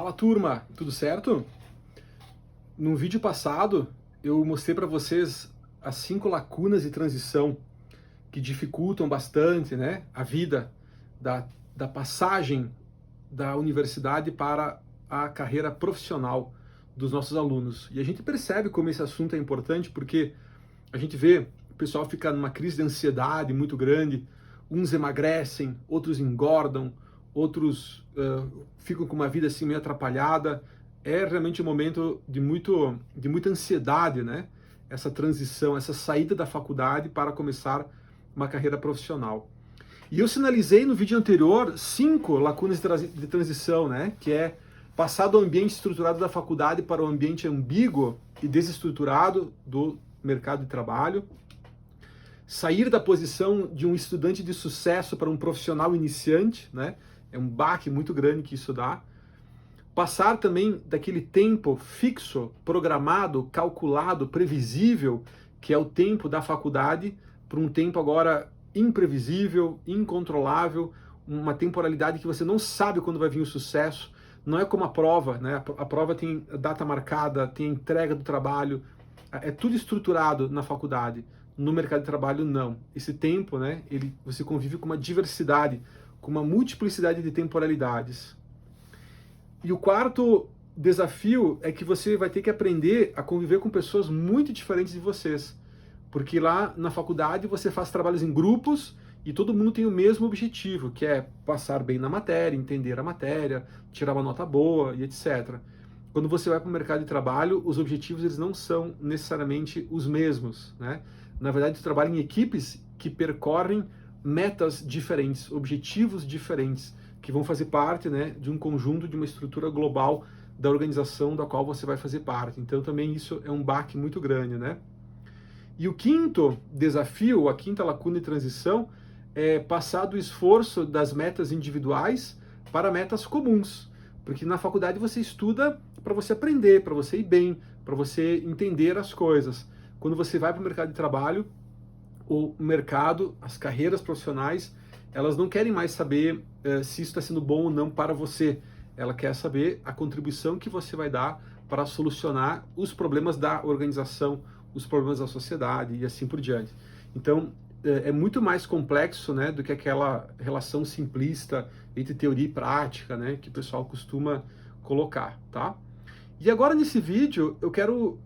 Fala turma, tudo certo? No vídeo passado eu mostrei para vocês as 5 lacunas de transição que dificultam bastante, né, a vida da passagem da universidade para a carreira profissional dos nossos alunos. E a gente percebe como esse assunto é importante porque a gente vê o pessoal ficar numa crise de ansiedade muito grande, uns emagrecem, outros engordam, outros ficam com uma vida assim meio atrapalhada. É realmente um momento de muita ansiedade, né? Essa transição, essa saída da faculdade para começar uma carreira profissional. E eu sinalizei no vídeo anterior 5 lacunas de transição, né? Que é passar do ambiente estruturado da faculdade para o ambiente ambíguo e desestruturado do mercado de trabalho, sair da posição de um estudante de sucesso para um profissional iniciante, né? É um baque muito grande que isso dá. Passar também daquele tempo fixo, programado, calculado, previsível, que é o tempo da faculdade, para um tempo agora imprevisível, incontrolável, uma temporalidade que você não sabe quando vai vir o sucesso. Não é como a prova, né? A prova tem data marcada, tem a entrega do trabalho, é tudo estruturado na faculdade. No mercado de trabalho, não. Esse tempo, né, você convive com uma diversidade, com uma multiplicidade de temporalidades. E o quarto desafio é que você vai ter que aprender a conviver com pessoas muito diferentes de vocês. Porque lá na faculdade você faz trabalhos em grupos e todo mundo tem o mesmo objetivo, que é passar bem na matéria, entender a matéria, tirar uma nota boa e etc. Quando você vai para o mercado de trabalho, os objetivos eles não são necessariamente os mesmos, né? Na verdade, você trabalha em equipes que percorrem metas diferentes, objetivos diferentes, que vão fazer parte, né, de um conjunto, de uma estrutura global da organização da qual você vai fazer parte. Então, também isso é um baque muito grande, né? E o quinto desafio, a quinta lacuna de transição, é passar do esforço das metas individuais para metas comuns. Porque na faculdade você estuda para você aprender, para você ir bem, para você entender as coisas. Quando você vai para o mercado de trabalho, o mercado, as carreiras profissionais, elas não querem mais saber se isso está sendo bom ou não para você. Ela quer saber a contribuição que você vai dar para solucionar os problemas da organização, os problemas da sociedade e assim por diante. Então, é muito mais complexo, né, do que aquela relação simplista entre teoria e prática, né, que o pessoal costuma colocar, tá? E agora nesse vídeo eu quero,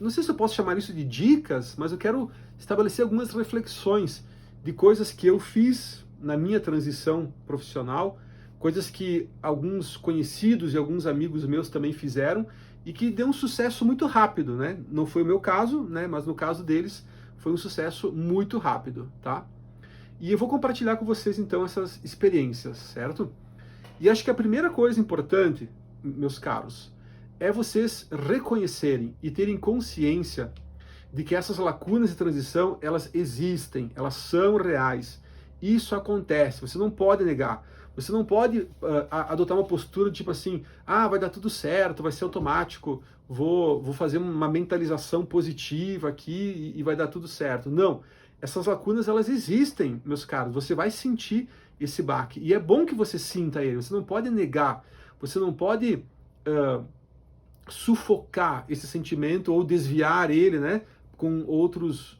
não sei se eu posso chamar isso de dicas, mas eu quero estabelecer algumas reflexões de coisas que eu fiz na minha transição profissional, coisas que alguns conhecidos e alguns amigos meus também fizeram e que deu um sucesso muito rápido, né? Não foi o meu caso, né? Mas no caso deles foi um sucesso muito rápido, tá? E eu vou compartilhar com vocês então essas experiências, certo? E acho que a primeira coisa importante, meus caros, é vocês reconhecerem e terem consciência de que essas lacunas de transição, elas existem, elas são reais. Isso acontece, você não pode negar. Você não pode adotar uma postura tipo assim, ah, vai dar tudo certo, vai ser automático, vou fazer uma mentalização positiva aqui e vai dar tudo certo. Não, essas lacunas, elas existem, meus caros, você vai sentir esse baque. E é bom que você sinta ele, você não pode negar, você não pode sufocar esse sentimento ou desviar ele, né, com outros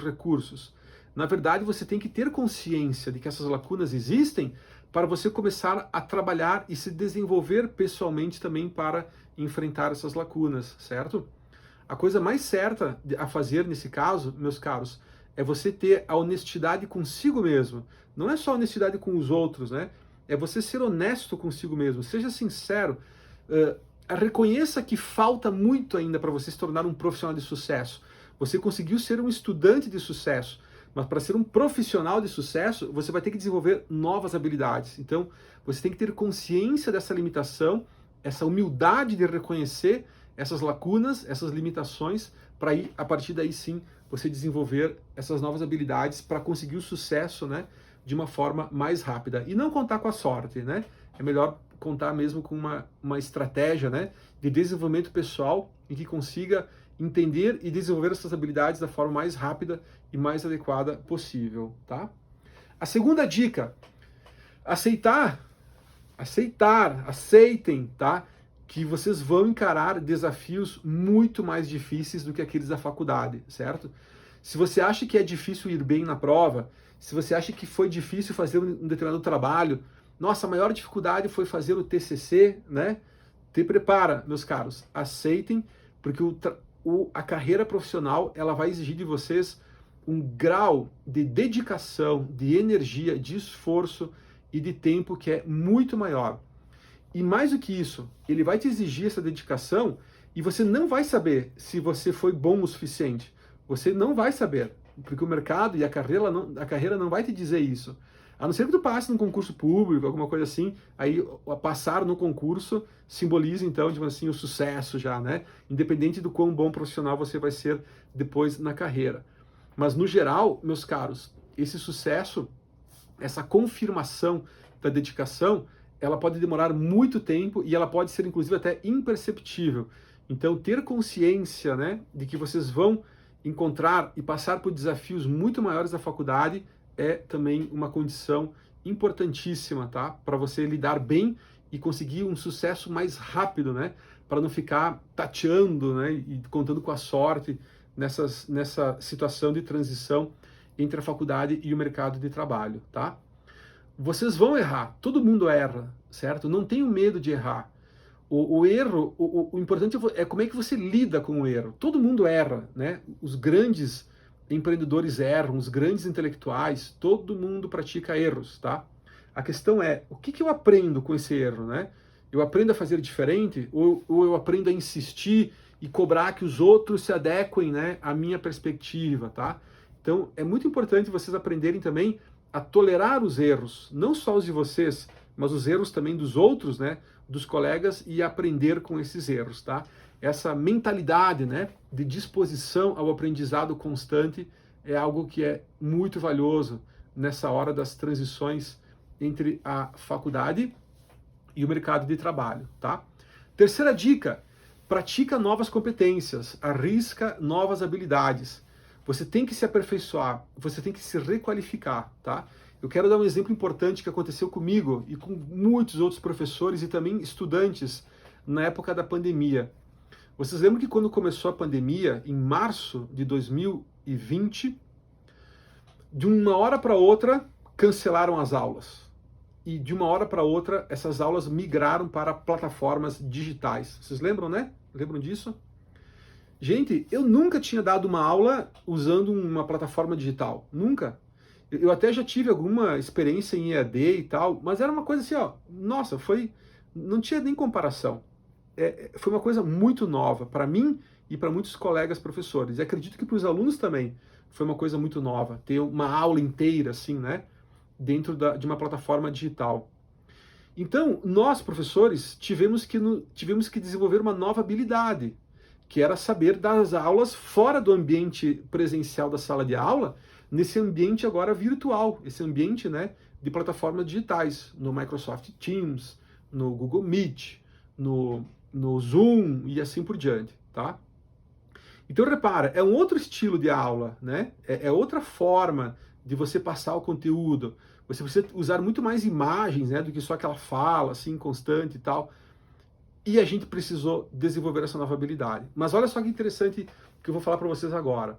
recursos. Na verdade, você tem que ter consciência de que essas lacunas existem para você começar a trabalhar e se desenvolver pessoalmente também para enfrentar essas lacunas, certo? A coisa mais certa a fazer nesse caso, meus caros, é você ter a honestidade consigo mesmo. Não é só honestidade com os outros, né? É você ser honesto consigo mesmo. Seja sincero. Reconheça que falta muito ainda para você se tornar um profissional de sucesso. Você conseguiu ser um estudante de sucesso, mas para ser um profissional de sucesso, você vai ter que desenvolver novas habilidades. Então, você tem que ter consciência dessa limitação, essa humildade de reconhecer essas lacunas, essas limitações, para ir, a partir daí sim, você desenvolver essas novas habilidades para conseguir o sucesso, né, de uma forma mais rápida. E não contar com a sorte, né? É melhor contar mesmo com uma estratégia, né, de desenvolvimento pessoal em que consiga entender e desenvolver essas habilidades da forma mais rápida e mais adequada possível, tá? A segunda dica, aceitar aceitem, tá? Que vocês vão encarar desafios muito mais difíceis do que aqueles da faculdade, certo? Se você acha que é difícil ir bem na prova, se você acha que foi difícil fazer um determinado trabalho, nossa, a maior dificuldade foi fazer o TCC, né? Te prepara, meus caros, aceitem, porque a carreira profissional, ela vai exigir de vocês um grau de dedicação, de energia, de esforço e de tempo que é muito maior. E mais do que isso, ele vai te exigir essa dedicação e você não vai saber se você foi bom o suficiente. Você não vai saber, porque o mercado e a carreira não vai te dizer isso. A não ser que tu passe num concurso público, alguma coisa assim, aí passar no concurso simboliza então, tipo assim, o sucesso já, né? Independente do quão bom profissional você vai ser depois na carreira. Mas no geral, meus caros, esse sucesso, essa confirmação da dedicação, ela pode demorar muito tempo e ela pode ser inclusive até imperceptível. Então ter consciência, né, de que vocês vão encontrar e passar por desafios muito maiores da faculdade é também uma condição importantíssima, tá? Para você lidar bem e conseguir um sucesso mais rápido, né? Para não ficar tateando, né, e contando com a sorte nessa situação de transição entre a faculdade e o mercado de trabalho, tá? Vocês vão errar, todo mundo erra, certo? Não tenham medo de errar. O erro, o importante é como é que você lida com o erro. Todo mundo erra, né? Os grandes empreendedores erram, os grandes intelectuais, todo mundo pratica erros, tá? A questão é, o que eu aprendo com esse erro, né? Eu aprendo a fazer diferente ou eu aprendo a insistir e cobrar que os outros se adequem, né, à minha perspectiva, tá? Então, é muito importante vocês aprenderem também a tolerar os erros, não só os de vocês, mas os erros também dos outros, né, dos colegas, e aprender com esses erros, tá? Essa mentalidade, né, de disposição ao aprendizado constante é algo que é muito valioso nessa hora das transições entre a faculdade e o mercado de trabalho, tá? Terceira dica, pratica novas competências, arrisca novas habilidades. Você tem que se aperfeiçoar, você tem que se requalificar, tá? Eu quero dar um exemplo importante que aconteceu comigo e com muitos outros professores e também estudantes na época da pandemia. Vocês lembram que quando começou a pandemia, em março de 2020, de uma hora para outra, cancelaram as aulas. E de uma hora para outra, essas aulas migraram para plataformas digitais. Vocês lembram, né? Lembram disso? Gente, eu nunca tinha dado uma aula usando uma plataforma digital. Nunca. Eu até já tive alguma experiência em EAD e tal, mas era uma coisa assim, ó, nossa, não tinha nem comparação. Foi uma coisa muito nova para mim e para muitos colegas professores. E acredito que para os alunos também foi uma coisa muito nova, ter uma aula inteira, assim, né, dentro de uma plataforma digital. Então, nós, professores, tivemos que desenvolver uma nova habilidade, que era saber dar as aulas fora do ambiente presencial da sala de aula, nesse ambiente agora virtual, esse ambiente, né, de plataformas digitais, no Microsoft Teams, no Google Meet, no Zoom e assim por diante, tá? Então repara, é um outro estilo de aula, né? É outra forma de você passar o conteúdo. Você precisa usar muito mais imagens, né, do que só aquela fala assim constante e tal. E a gente precisou desenvolver essa nova habilidade. Mas olha só que interessante que eu vou falar para vocês agora.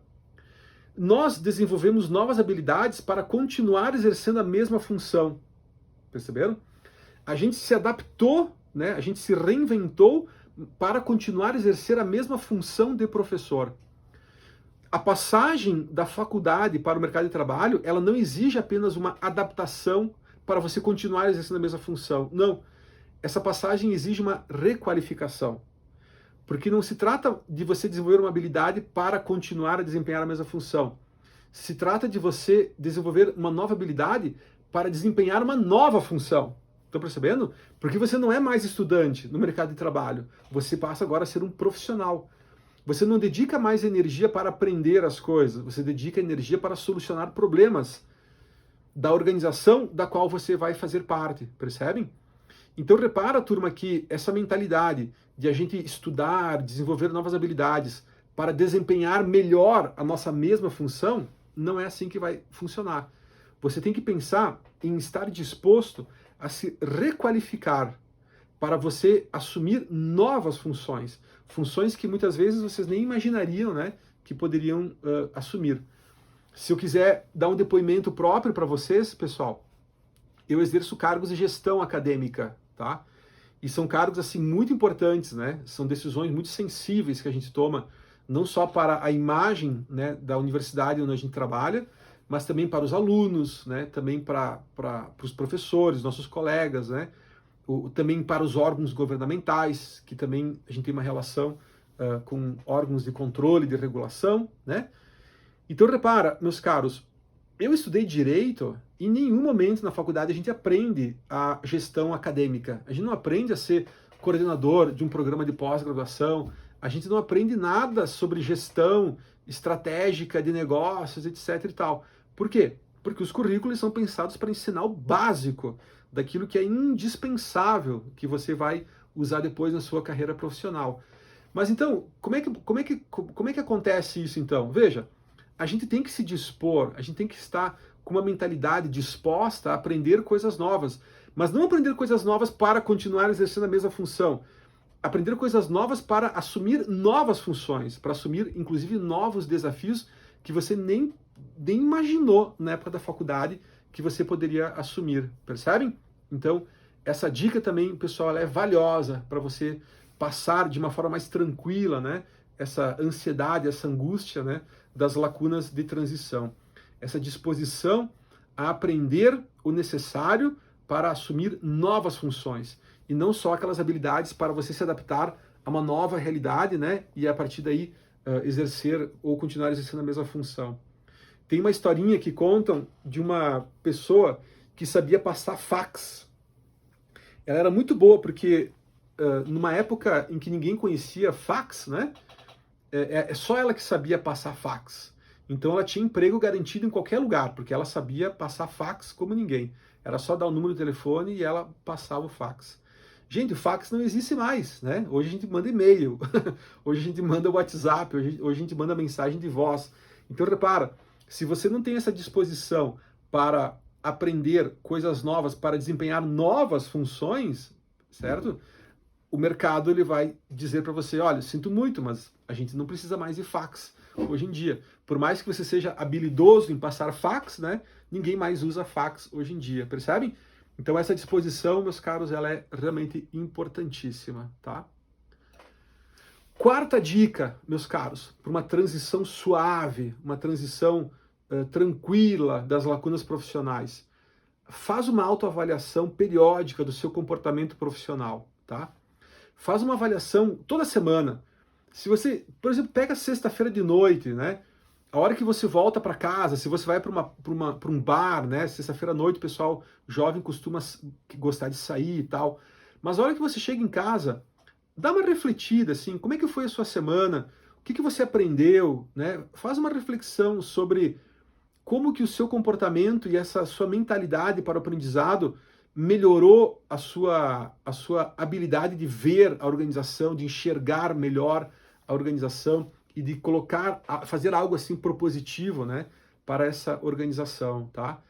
Nós desenvolvemos novas habilidades para continuar exercendo a mesma função. Perceberam? A gente se adaptou, né? A gente se reinventou para continuar a exercer a mesma função de professor. A passagem da faculdade para o mercado de trabalho, ela não exige apenas uma adaptação para você continuar exercendo a mesma função. Não. Essa passagem exige uma requalificação. Porque não se trata de você desenvolver uma habilidade para continuar a desempenhar a mesma função. Se trata de você desenvolver uma nova habilidade para desempenhar uma nova função. Estão percebendo? Porque você não é mais estudante no mercado de trabalho. Você passa agora a ser um profissional. Você não dedica mais energia para aprender as coisas. Você dedica energia para solucionar problemas da organização da qual você vai fazer parte. Percebem? Então repara, turma, que essa mentalidade de a gente estudar, desenvolver novas habilidades para desempenhar melhor a nossa mesma função, não é assim que vai funcionar. Você tem que pensar em estar disposto a se requalificar, para você assumir novas funções, funções que muitas vezes vocês nem imaginariam, né, que poderiam assumir. Se eu quiser dar um depoimento próprio para vocês, pessoal, eu exerço cargos de gestão acadêmica, tá? E são cargos assim muito importantes, né? São decisões muito sensíveis que a gente toma, não só para a imagem, né, da universidade onde a gente trabalha, mas também para os alunos, né? Também para os professores, nossos colegas, né? Também para os órgãos governamentais, que também a gente tem uma relação com órgãos de controle, de regulação, né? Então repara, meus caros, eu estudei direito e em nenhum momento na faculdade a gente aprende a gestão acadêmica. A gente não aprende a ser coordenador de um programa de pós-graduação, a gente não aprende nada sobre gestão estratégica de negócios, etc e tal. Por quê? Porque os currículos são pensados para ensinar o básico daquilo que é indispensável que você vai usar depois na sua carreira profissional. Mas então, como é que acontece isso então? Veja, a gente tem que se dispor, a gente tem que estar com uma mentalidade disposta a aprender coisas novas, mas não aprender coisas novas para continuar exercendo a mesma função. Aprender coisas novas para assumir novas funções, para assumir inclusive novos desafios que você nem imaginou na época da faculdade que você poderia assumir, percebem? Então, essa dica também, pessoal, ela é valiosa para você passar de uma forma mais tranquila, né? Essa ansiedade, essa angústia, né? Das lacunas de transição. Essa disposição a aprender o necessário para assumir novas funções e não só aquelas habilidades para você se adaptar a uma nova realidade, né? E a partir daí exercer ou continuar exercendo a mesma função. Tem uma historinha que contam de uma pessoa que sabia passar fax. Ela era muito boa porque numa época em que ninguém conhecia fax, né? É só ela que sabia passar fax. Então ela tinha emprego garantido em qualquer lugar, porque ela sabia passar fax como ninguém. Era só dar o número do telefone e ela passava o fax. Gente, o fax não existe mais, né? Hoje a gente manda e-mail, hoje a gente manda WhatsApp, hoje a gente manda mensagem de voz. Então repara, se você não tem essa disposição para aprender coisas novas, para desempenhar novas funções, certo? O mercado ele vai dizer para você, olha, sinto muito, mas a gente não precisa mais de fax hoje em dia. Por mais que você seja habilidoso em passar fax, né? Ninguém mais usa fax hoje em dia, percebem? Então essa disposição, meus caros, ela é realmente importantíssima, tá? Quarta dica, meus caros, para uma transição suave, uma transição tranquila das lacunas profissionais. Faz uma autoavaliação periódica do seu comportamento profissional, tá? Faz uma avaliação toda semana. Se você, por exemplo, pega sexta-feira de noite, né? A hora que você volta para casa, se você vai para um bar, né? Sexta-feira à noite, o pessoal jovem costuma gostar de sair e tal. Mas a hora que você chega em casa, dá uma refletida, assim, como é que foi a sua semana? O que você aprendeu, né? Faz uma reflexão sobre como que o seu comportamento e essa sua mentalidade para o aprendizado melhorou a sua habilidade de ver a organização, de enxergar melhor a organização e de fazer algo assim propositivo, né, para essa organização, tá?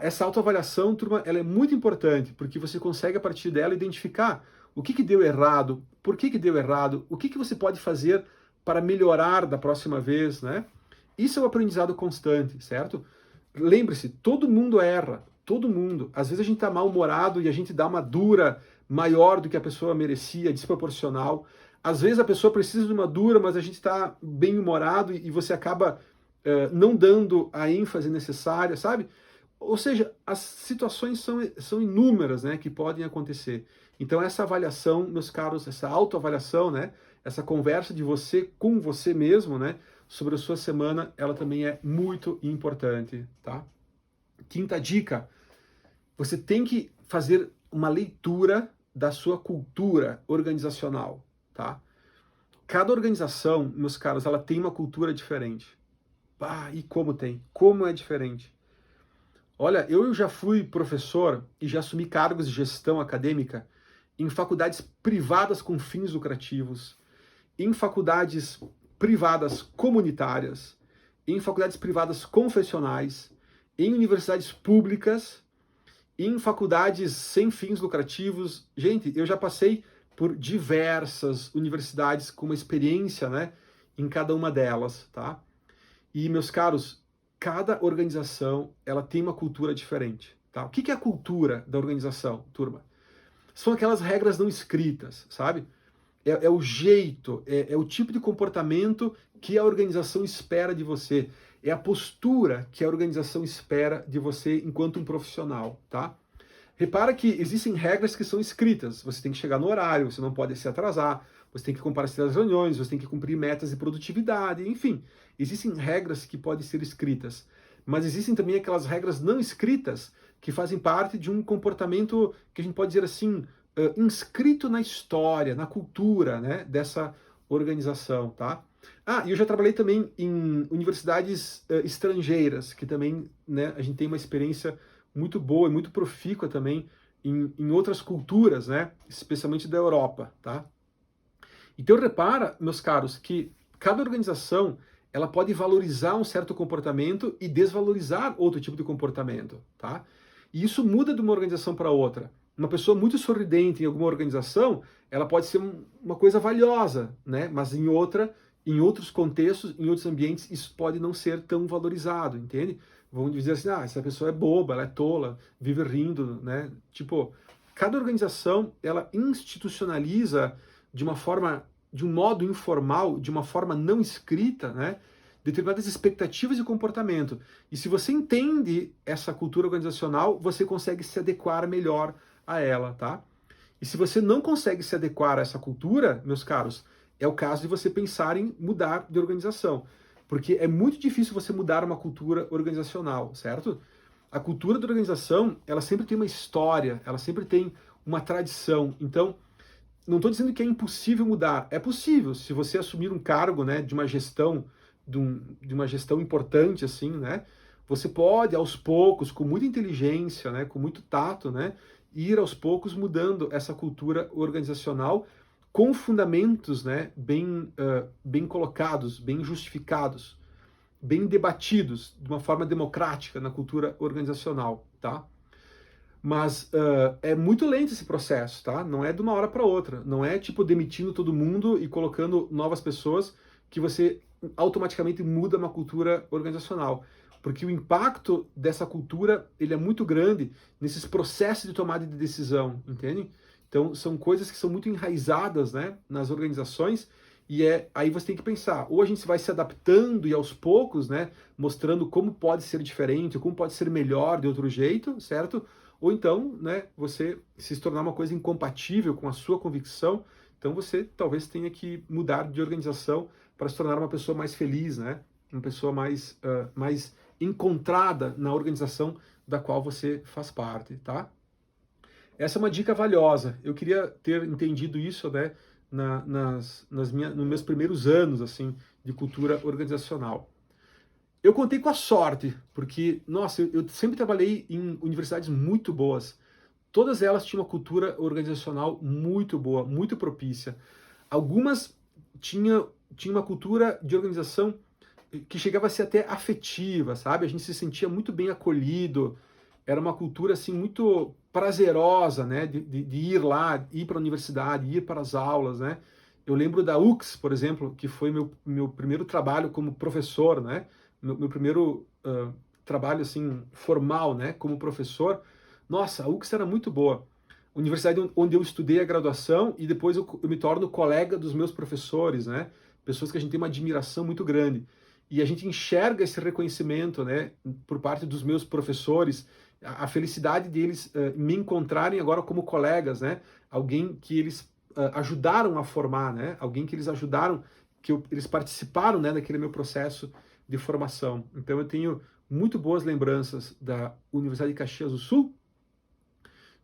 Essa autoavaliação, turma, ela é muito importante, porque você consegue a partir dela identificar o que deu errado, por que deu errado, o que você pode fazer para melhorar da próxima vez, né? Isso é um aprendizado constante, certo? Lembre-se, todo mundo erra, todo mundo. Às vezes a gente está mal-humorado e a gente dá uma dura maior do que a pessoa merecia, desproporcional. Às vezes a pessoa precisa de uma dura, mas a gente está bem-humorado e você acaba não dando a ênfase necessária, sabe? Ou seja, as situações são inúmeras, né, que podem acontecer. Então essa avaliação, meus caros, essa autoavaliação, né, essa conversa de você com você mesmo, né, sobre a sua semana, ela também é muito importante, tá? Quinta dica, você tem que fazer uma leitura da sua cultura organizacional, tá? Cada organização, meus caros, ela tem uma cultura diferente. E como tem? Como é diferente? Olha, eu já fui professor e já assumi cargos de gestão acadêmica em faculdades privadas com fins lucrativos, em faculdades privadas comunitárias, em faculdades privadas confessionais, em universidades públicas em faculdades sem fins lucrativos. Gente, eu já passei por diversas universidades com uma experiência, né, em cada uma delas, tá? E, meus caros, cada organização, ela tem uma cultura diferente, tá? O que é a cultura da organização, turma? São aquelas regras não escritas, sabe? É o jeito, é o tipo de comportamento que a organização espera de você. É a postura que a organização espera de você enquanto um profissional, tá? Repara que existem regras que são escritas. Você tem que chegar no horário, você não pode se atrasar, você tem que comparecer às reuniões, você tem que cumprir metas de produtividade, enfim. Existem regras que podem ser escritas. Mas existem também aquelas regras não escritas que fazem parte de um comportamento que a gente pode dizer assim, inscrito na história, na cultura, né, dessa organização, tá? Ah, e eu já trabalhei também em universidades estrangeiras, que também, né, a gente tem uma experiência muito boa e muito profícua também em outras culturas, né, especialmente da Europa, tá? Então repara, meus caros, que cada organização ela pode valorizar um certo comportamento e desvalorizar outro tipo de comportamento, tá? E isso muda de uma organização para outra. Uma pessoa muito sorridente em alguma organização, ela pode ser uma coisa valiosa, né? Mas em outra, em outros contextos, em outros ambientes, isso pode não ser tão valorizado, entende? Vão dizer assim, ah, essa pessoa é boba, ela é tola, vive rindo, né? Tipo, cada organização, ela institucionaliza de uma forma, de um modo informal, de uma forma não escrita, né, determinadas expectativas de comportamento. E se você entende essa cultura organizacional, você consegue se adequar melhor a ela, tá? E se você não consegue se adequar a essa cultura, meus caros, é o caso de você pensar em mudar de organização. Porque é muito difícil você mudar uma cultura organizacional, certo? A cultura da organização, ela sempre tem uma história, ela sempre tem uma tradição. Então, não estou dizendo que é impossível mudar. É possível, se você assumir um cargo, né, de uma gestão, de uma gestão importante, assim, né, você pode, aos poucos, com muita inteligência, né, com muito tato, né, ir aos poucos mudando essa cultura organizacional com fundamentos, né, bem colocados, bem justificados, bem debatidos, de uma forma democrática na cultura organizacional, tá? Mas é muito lento esse processo, tá? Não é de uma hora para outra. Não é tipo demitindo todo mundo e colocando novas pessoas que você automaticamente muda uma cultura organizacional. Porque o impacto dessa cultura ele é muito grande nesses processos de tomada de decisão, entende? Então são coisas que são muito enraizadas, né, nas organizações e aí você tem que pensar, ou a gente vai se adaptando e aos poucos, né, mostrando como pode ser diferente, como pode ser melhor de outro jeito, certo? Ou então, né, você se tornar uma coisa incompatível com a sua convicção, então você talvez tenha que mudar de organização para se tornar uma pessoa mais feliz, né? Uma pessoa mais encontrada na organização da qual você faz parte, tá? Essa é uma dica valiosa. Eu queria ter entendido isso, né, nos meus primeiros anos, assim, de cultura organizacional. Eu contei com a sorte, porque, nossa, eu sempre trabalhei em universidades muito boas. Todas elas tinham uma cultura organizacional muito boa, muito propícia. Algumas tinham uma cultura de organização que chegava a ser até afetiva, sabe? A gente se sentia muito bem acolhido. Era uma cultura, assim, muito prazerosa, né? De ir lá, ir para a universidade, ir para as aulas, né? Eu lembro da UX, por exemplo, que foi meu primeiro trabalho como professor, né? Meu primeiro trabalho assim formal, né, como professor. Nossa, a UX era muito boa. Universidade onde eu estudei a graduação e depois eu me torno colega dos meus professores, né? Pessoas que a gente tem uma admiração muito grande. E a gente enxerga esse reconhecimento, né, por parte dos meus professores, a felicidade deles me encontrarem agora como colegas, né? Alguém que eles ajudaram a formar, né? Alguém que eles ajudaram, eles participaram, né, daquele meu processo de formação. Então eu tenho muito boas lembranças da Universidade de Caxias do Sul,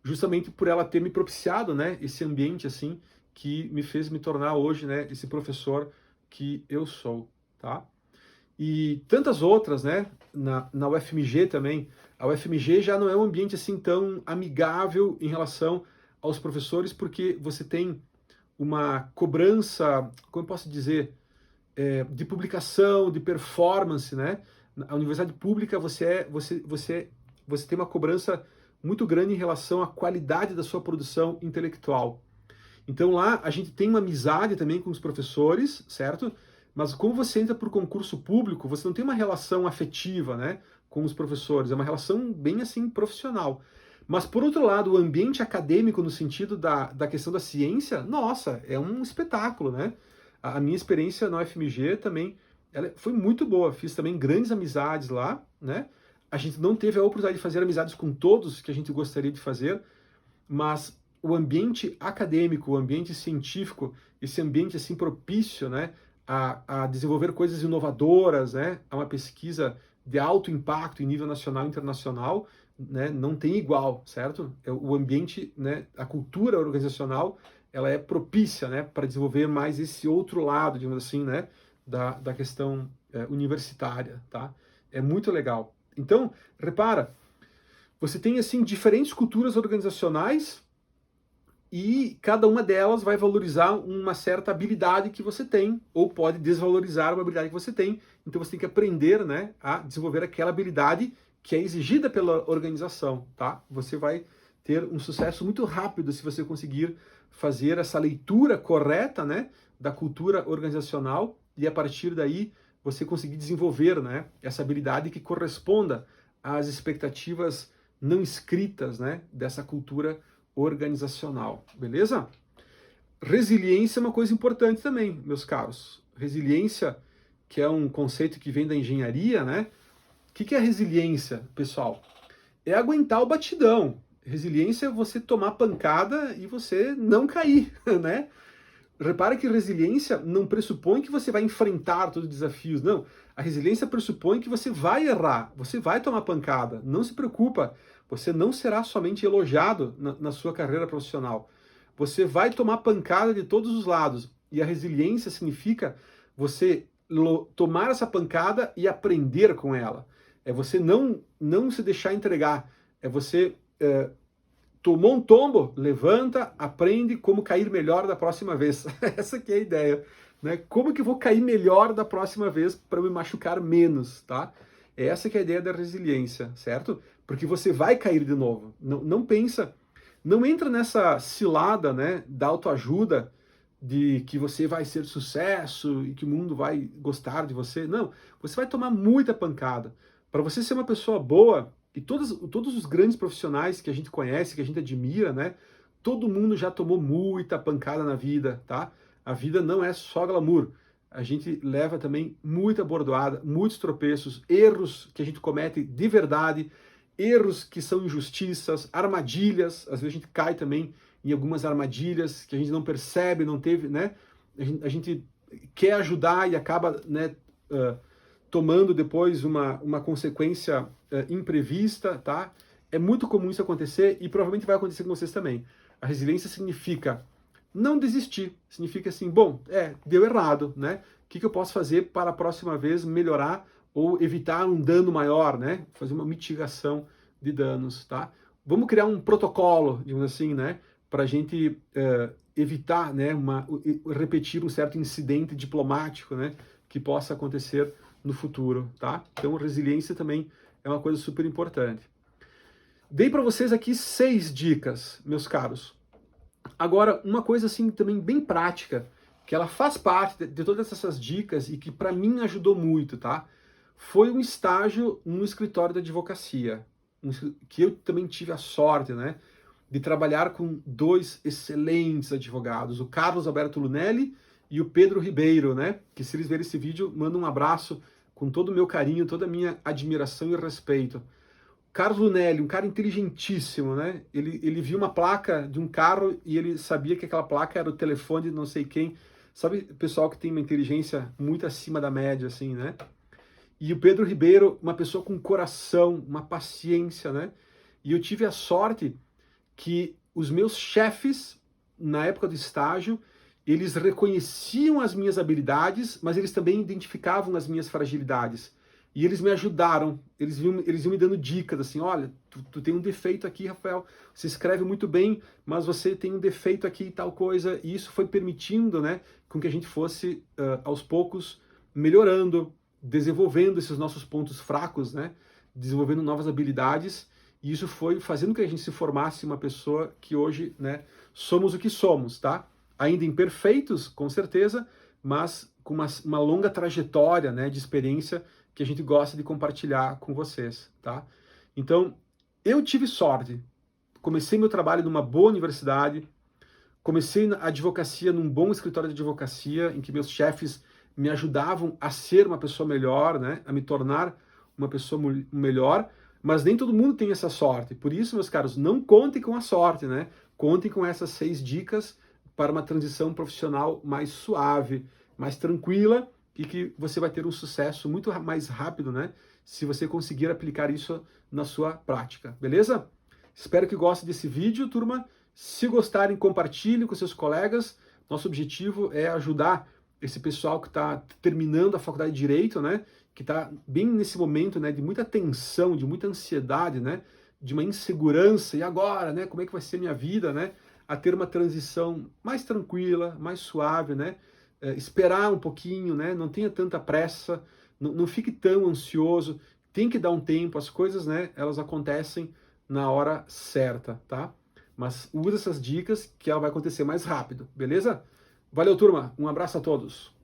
justamente por ela ter me propiciado, né, esse ambiente assim que me fez me tornar hoje, né, esse professor que eu sou, tá? E tantas outras, né, na UFMG também. A UFMG já não é um ambiente assim tão amigável em relação aos professores, porque você tem uma cobrança, como eu posso dizer, de publicação, de performance, né? A universidade pública você tem uma cobrança muito grande em relação à qualidade da sua produção intelectual. Então lá a gente tem uma amizade também com os professores, certo? Mas como você entra por concurso público, você não tem uma relação afetiva, né, com os professores, é uma relação bem assim profissional. Mas por outro lado, o ambiente acadêmico no sentido da questão da ciência, nossa, é um espetáculo, né? A minha experiência na UFMG também, ela foi muito boa, fiz também grandes amizades lá, né? A gente não teve a oportunidade de fazer amizades com todos que a gente gostaria de fazer, mas o ambiente acadêmico, o ambiente científico, esse ambiente assim propício, né, a desenvolver coisas inovadoras, né, a uma pesquisa de alto impacto em nível nacional e internacional, né, não tem igual, certo? O ambiente, né, a cultura organizacional, ela é propícia, né, para desenvolver mais esse outro lado, digamos assim, né, da questão universitária, tá? É muito legal. Então, repara, você tem assim diferentes culturas organizacionais e cada uma delas vai valorizar uma certa habilidade que você tem, ou pode desvalorizar uma habilidade que você tem. Então você tem que aprender, né, a desenvolver aquela habilidade que é exigida pela organização, tá? Você vai ter um sucesso muito rápido se você conseguir fazer essa leitura correta, né, da cultura organizacional e a partir daí você conseguir desenvolver, né, essa habilidade que corresponda às expectativas não escritas, né, dessa cultura organizacional, beleza? Resiliência é uma coisa importante também, meus caros. Resiliência, que é um conceito que vem da engenharia, né? O que é resiliência, pessoal? É aguentar o batidão. Resiliência é você tomar pancada e você não cair, né? Repara que resiliência não pressupõe que você vai enfrentar todos os desafios, não. A resiliência pressupõe que você vai errar, você vai tomar pancada. Não se preocupa, você não será somente elogiado na sua carreira profissional. Você vai tomar pancada de todos os lados. E a resiliência significa você tomar essa pancada e aprender com ela. É você não se deixar entregar. É você tomou um tombo, levanta, aprende como cair melhor da próxima vez. Essa que é a ideia, né? Como que eu vou cair melhor da próxima vez para me machucar menos, tá? Essa que é a ideia da resiliência, certo? Porque você vai cair de novo. Não pensa, não entra nessa cilada, né, da autoajuda de que você vai ser sucesso e que o mundo vai gostar de você. Não, você vai tomar muita pancada. Para você ser uma pessoa boa, e todos os grandes profissionais que a gente conhece, que a gente admira, né? Todo mundo já tomou muita pancada na vida, tá? A vida não é só glamour. A gente leva também muita bordoada, muitos tropeços, erros que a gente comete de verdade, erros que são injustiças, armadilhas. Às vezes a gente cai também em algumas armadilhas que a gente não percebe, não teve, né? A gente quer ajudar e acaba, né, tomando depois uma consequência imprevista, tá? É muito comum isso acontecer e provavelmente vai acontecer com vocês também. A resiliência significa não desistir, significa assim, bom, deu errado, né? O que eu posso fazer para a próxima vez melhorar ou evitar um dano maior, né? Fazer uma mitigação de danos, tá? Vamos criar um protocolo, digamos assim, né? Para a gente evitar, né, repetir um certo incidente diplomático, né? Que possa acontecer no futuro, tá? Então, resiliência também é uma coisa super importante. Dei para vocês aqui 6 dicas, meus caros. Agora, uma coisa assim também bem prática, que ela faz parte de todas essas dicas e que para mim ajudou muito, tá? Foi um estágio no escritório da advocacia, que eu também tive a sorte, né, de trabalhar com 2 excelentes advogados, o Carlos Alberto Lunelli e o Pedro Ribeiro, né? Que se eles verem esse vídeo, manda um abraço com todo o meu carinho, toda a minha admiração e respeito. Carlos Lunelli, um cara inteligentíssimo, né? Ele viu uma placa de um carro e ele sabia que aquela placa era o telefone de não sei quem. Sabe, pessoal que tem uma inteligência muito acima da média, assim, né? E o Pedro Ribeiro, uma pessoa com coração, uma paciência, né? E eu tive a sorte que os meus chefes, na época do estágio, eles reconheciam as minhas habilidades, mas eles também identificavam as minhas fragilidades. E eles me ajudaram, eles iam me dando dicas, assim, olha, tu tem um defeito aqui, Rafael, você escreve muito bem, mas você tem um defeito aqui e tal coisa, e isso foi permitindo, né, com que a gente fosse, aos poucos, melhorando, desenvolvendo esses nossos pontos fracos, né, desenvolvendo novas habilidades, e isso foi fazendo que a gente se formasse uma pessoa que hoje, né, somos o que somos, tá? Ainda imperfeitos, com certeza, mas com uma longa trajetória, né, de experiência que a gente gosta de compartilhar com vocês, tá? Então, eu tive sorte. Comecei meu trabalho numa boa universidade, comecei a advocacia num bom escritório de advocacia, em que meus chefes me ajudavam a ser uma pessoa melhor, né, a me tornar uma pessoa melhor, mas nem todo mundo tem essa sorte. Por isso, meus caros, não contem com a sorte, né? Contem com essas 6 dicas para uma transição profissional mais suave, mais tranquila e que você vai ter um sucesso muito mais rápido, né? Se você conseguir aplicar isso na sua prática, beleza? Espero que gostem desse vídeo, turma. Se gostarem, compartilhem com seus colegas. Nosso objetivo é ajudar esse pessoal que está terminando a faculdade de Direito, né? Que está bem nesse momento, né? De muita tensão, de muita ansiedade, né? De uma insegurança. E agora, né? Como é que vai ser minha vida, né? A ter uma transição mais tranquila, mais suave, né? Esperar um pouquinho, né? Não tenha tanta pressa, não fique tão ansioso. Tem que dar um tempo. As coisas, né? Elas acontecem na hora certa, tá? Mas usa essas dicas que ela vai acontecer mais rápido, beleza? Valeu, turma. Um abraço a todos.